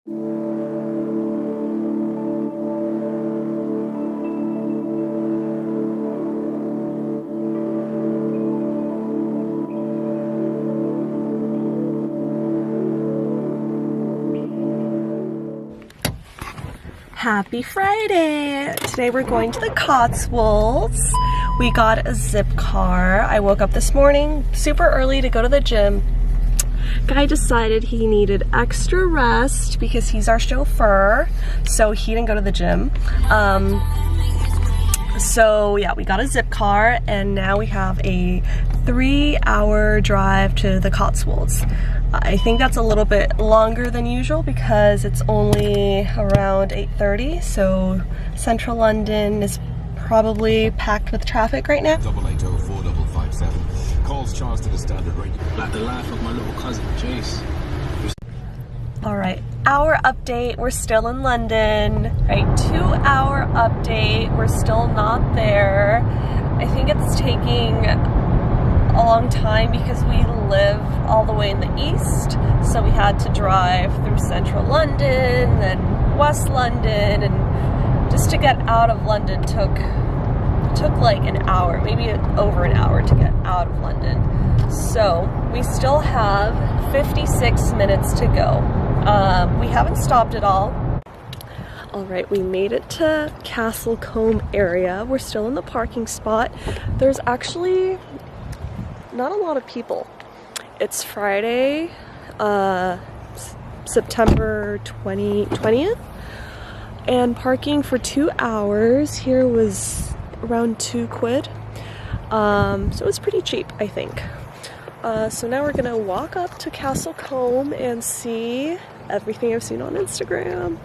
Happy Friday! Today we're going to the Cotswolds. We got a zip car. I woke up this morning super early to go to the gym. Guy decided he needed extra rest because he's our chauffeur, so he didn't go to the gym. So yeah, we got a zip car and now we have a 3-hour drive to the Cotswolds. I think that's a little bit longer than usual because it's only around 8:30, so central London is probably packed with traffic right now. 8804557. Calls charged to the standard rate. Like the life of my little cousin, Jace. Alright, hour update, we're still in London. Right, 2-hour update, we're still not there. I think it's taking a long time because we live all the way in the east, so we had to drive through central London, then west London, and just to get out of London took like an hour, maybe over an hour to get out of London. So we still have 56 minutes to go. We haven't stopped at all. Alright, we made it to Castle Combe area. We're still in the parking spot. There's actually not a lot of people. It's Friday, September 20th, and parking for 2 hours here was around £2. So it's pretty cheap, I think. So now we're gonna walk up to Castle Combe and see everything I've seen on Instagram.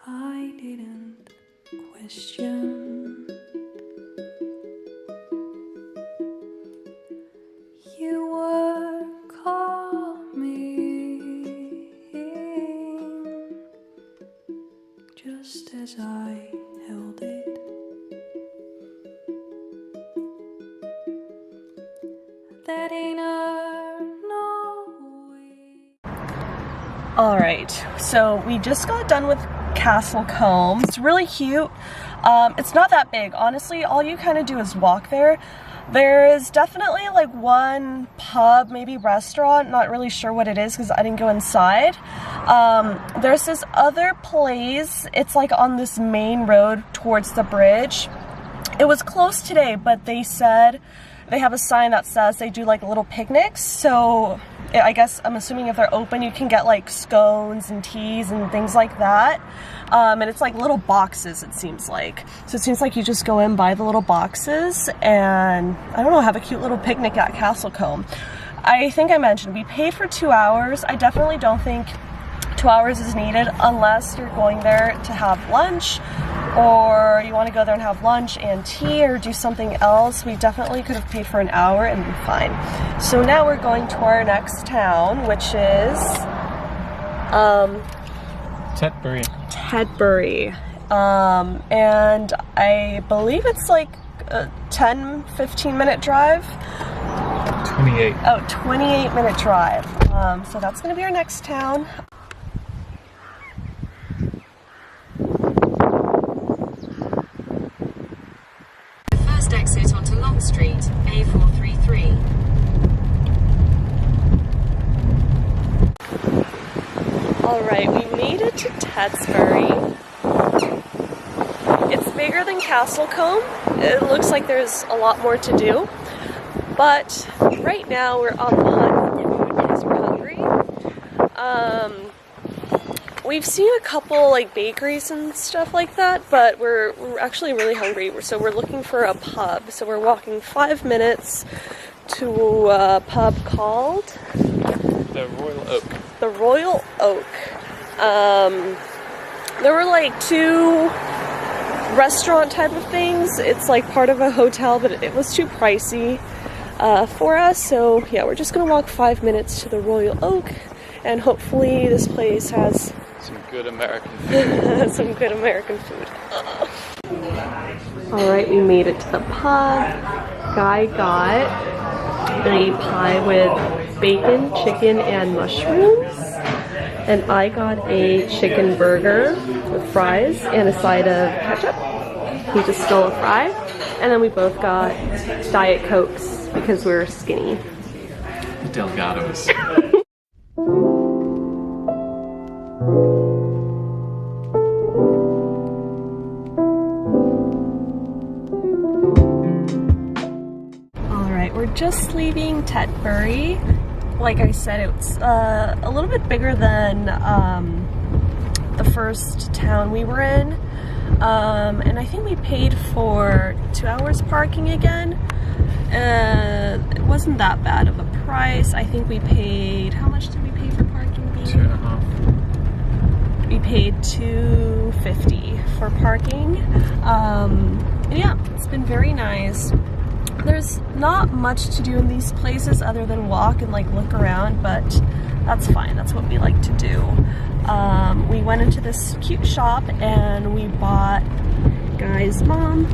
I didn't question. You were coming just as I held it. That ain't no way. Alright, so we just got done with Castle Combe. It's really cute. It's not that big. Honestly, all you kind of do is walk there. There is definitely like one pub, maybe restaurant, not really sure what it is because I didn't go inside. There's this other place, it's like on this main road towards the bridge. It was closed today, but they said, they have a sign that says they do like little picnics, so I guess, I'm assuming if they're open, you can get like scones and teas and things like that. And it's like little boxes, it seems like. So it seems like you just go in, buy the little boxes, and I don't know, have a cute little picnic at Castle Combe. I think I mentioned we paid for 2 hours. I definitely don't think 2 hours is needed unless you're going there to have lunch, or you want to go there and have lunch and tea or do something else. We definitely could have paid for an hour and been fine. So now we're going to our next town, which is Tetbury. Tetbury. And I believe it's like a 10-15 minute drive. 28. Oh, 28-minute drive. So that's going to be our next town. First exit onto Long Street, A433. Alright, we made it to Tetbury. It's bigger than Castle Combe. It looks like there's a lot more to do. But right now we're on the hunt for food because we're hungry. We've seen a couple like bakeries and stuff like that, but we're actually really hungry, so we're looking for a pub. So we're walking 5 minutes to a pub called The Royal Oak. The Royal Oak. There were like 2 restaurant type of things. It's like part of a hotel, but it was too pricey for us. So yeah, we're just gonna walk 5 minutes to the Royal Oak, and hopefully this place has Some good American food. Some good American food. Alright, we made it to the pub. Guy got a pie with bacon, chicken, and mushrooms. And I got a chicken burger with fries and a side of ketchup. He just stole a fry. And then we both got Diet Cokes because we're skinny. Delgados. Alright, we're just leaving Tetbury. Like I said, it's a little bit bigger than the first town we were in. And I think we paid for 2 hours parking again. It wasn't that bad of a price. I think we paid, how much did we pay for parking? $2.50. We paid $2.50 for parking. And yeah, it's been very nice. There's not much to do in these places other than walk and like look around, but that's fine. That's what we like to do. We went into this cute shop and we bought Guy's mom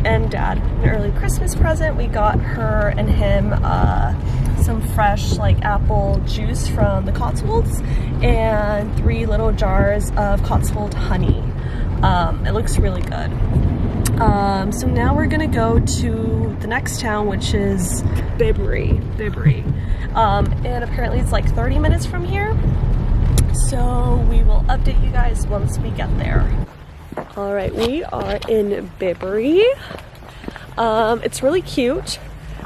and dad an early Christmas present. We got her and him some fresh like apple juice from the Cotswolds and 3 little jars of Cotswold honey. It looks really good. So now we're gonna go to the next town, which is Bibury. And apparently it's like 30 minutes from here. So we will update you guys once we get there. All right, we are in Bibury. It's really cute.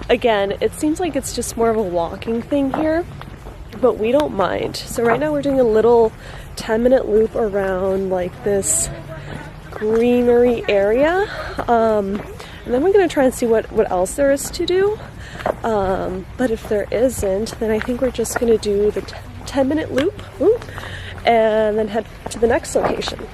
Again, it seems like it's just more of a walking thing here, but we don't mind. So right now we're doing a little 10-minute loop around like this greenery area. And then we're gonna try and see what else there is to do. But if there isn't, then I think we're just gonna do the 10-minute loop and then head to the next location.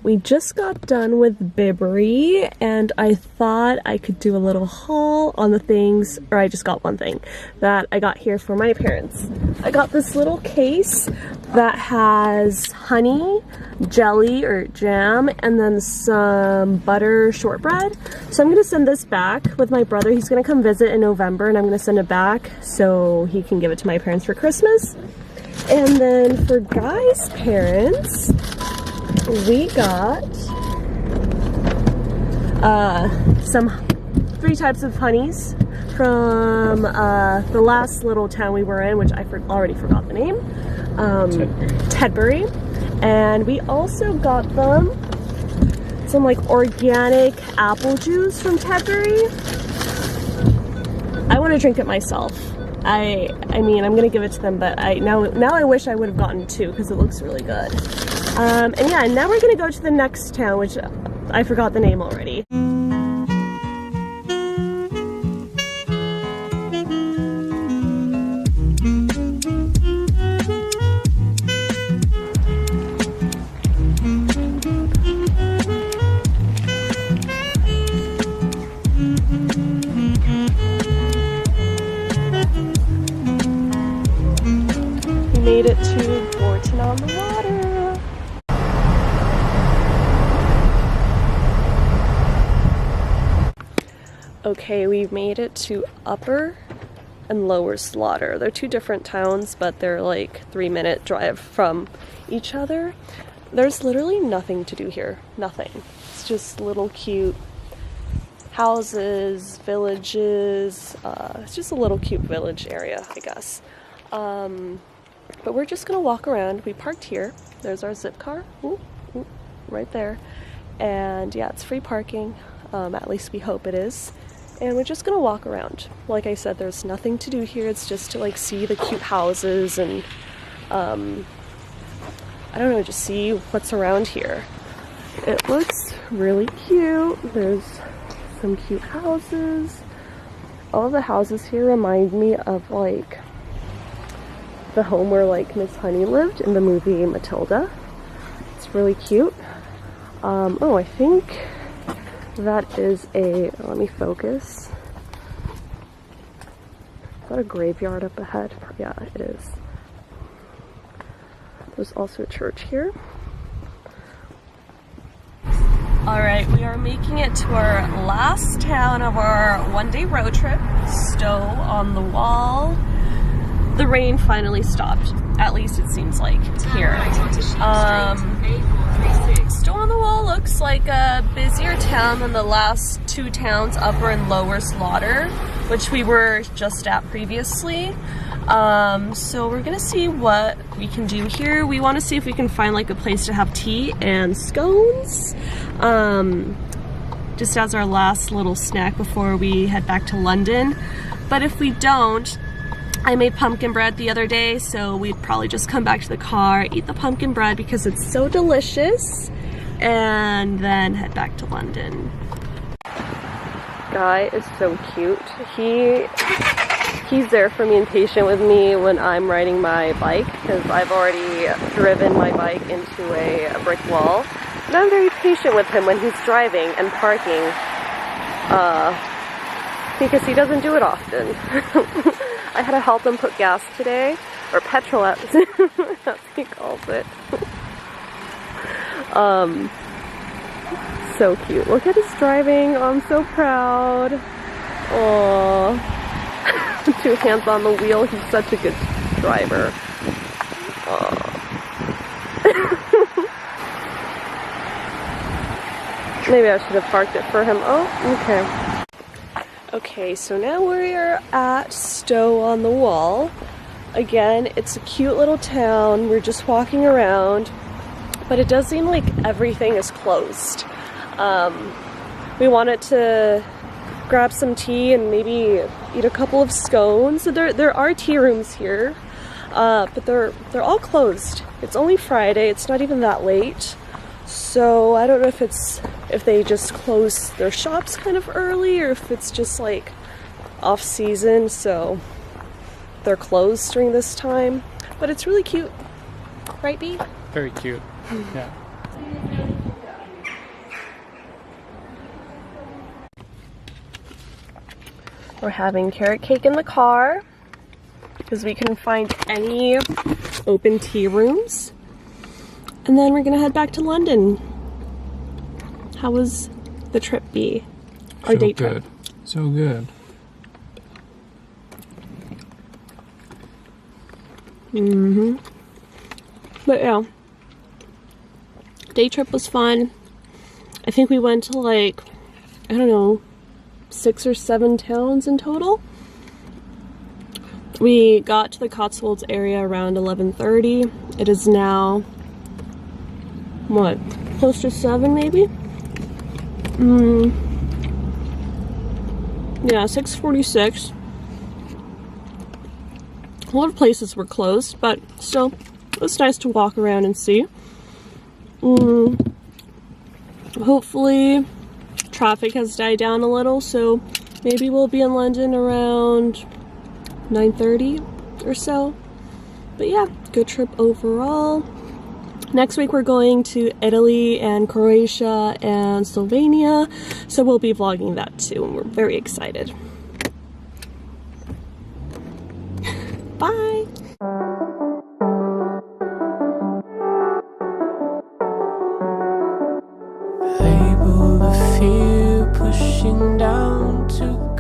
We just got done with Bibury and I thought I could do a little haul on the things, or I just got one thing that I got here for my parents. I got this little case that has honey, jelly or jam, and then some butter shortbread. So I'm gonna send this back with my brother. He's gonna come visit in November and I'm gonna send it back so he can give it to my parents for Christmas. And then for Guy's parents, we got some 3 types of honeys from the last little town we were in, which I already forgot the name, Tetbury. And we also got them some like organic apple juice from Tetbury. I want to drink it myself. I mean, I'm gonna give it to them, but now I wish I would have gotten 2 because it looks really good. And yeah, now we're gonna go to the next town, which I forgot the name already. We made it to Bourton-on-the-Water. Okay, we've made it to Upper and Lower Slaughter. They're 2 different towns, but they're like 3-minute drive from each other. There's literally nothing to do here. Nothing. It's just little cute houses, villages. It's just a little cute village area, I guess. But we're just gonna walk around. We parked here. There's our zip car. Ooh, ooh, right there. And yeah, it's free parking. At least we hope it is. And we're just gonna walk around. Like I said, there's nothing to do here. It's just to like see the cute houses and I don't know, just see what's around here. It looks really cute. There's some cute houses. All the houses here remind me of like the home where like Miss Honey lived in the movie Matilda. It's really cute. Oh, I think that is a, let me focus. Is that a graveyard up ahead? Yeah, it is. There's also a church here. Alright, we are making it to our last town of our one-day road trip, Stow-on-the-Wold. The rain finally stopped, at least it seems like here. Stow-on-the-Wold looks like a busier town than the last two towns, Upper and Lower Slaughter, which we were just at previously. So we're gonna see what we can do here. We want to see if we can find like a place to have tea and scones, just as our last little snack before we head back to London. But if we don't, I made pumpkin bread the other day, so we'd probably just come back to the car, eat the pumpkin bread because it's so delicious, and then head back to London. Guy is so cute. He's there for me and patient with me when I'm riding my bike, because I've already driven my bike into a brick wall. And I'm very patient with him when he's driving and parking, because he doesn't do it often. I had to help him put gas today, or petrol, as he calls it. So cute. Look at his driving. Oh, I'm so proud. Aww. 2 hands on the wheel. He's such a good driver. Maybe I should have parked it for him. Oh, okay. Okay, so now we're at Stow-on-the-Wold. Again, it's a cute little town. We're just walking around, but it does seem like everything is closed. We wanted to grab some tea and maybe eat a couple of scones. So there are tea rooms here, but they're all closed. It's only Friday. It's not even that late. So I don't know if they just close their shops kind of early, or if it's just like off season, so they're closed during this time. But it's really cute, right, Bea? Very cute. Yeah. We're having carrot cake in the car because we couldn't find any open tea rooms. And then we're gonna head back to London. How was the trip, Bea? Our date trip? So good. But yeah, day trip was fun. I think we went to like, I don't know, 6 or 7 towns in total. We got to the Cotswolds area around 11:30. It is now, what, close to 7 maybe? Yeah, 6:46. A lot of places were closed, but still, it was nice to walk around and see. Hopefully, traffic has died down a little, so maybe we'll be in London around 9:30 or so. But yeah, good trip overall. Next week we're going to Italy and Croatia and Slovenia, so we'll be vlogging that too, and we're very excited. Bye! Label the fear pushing down to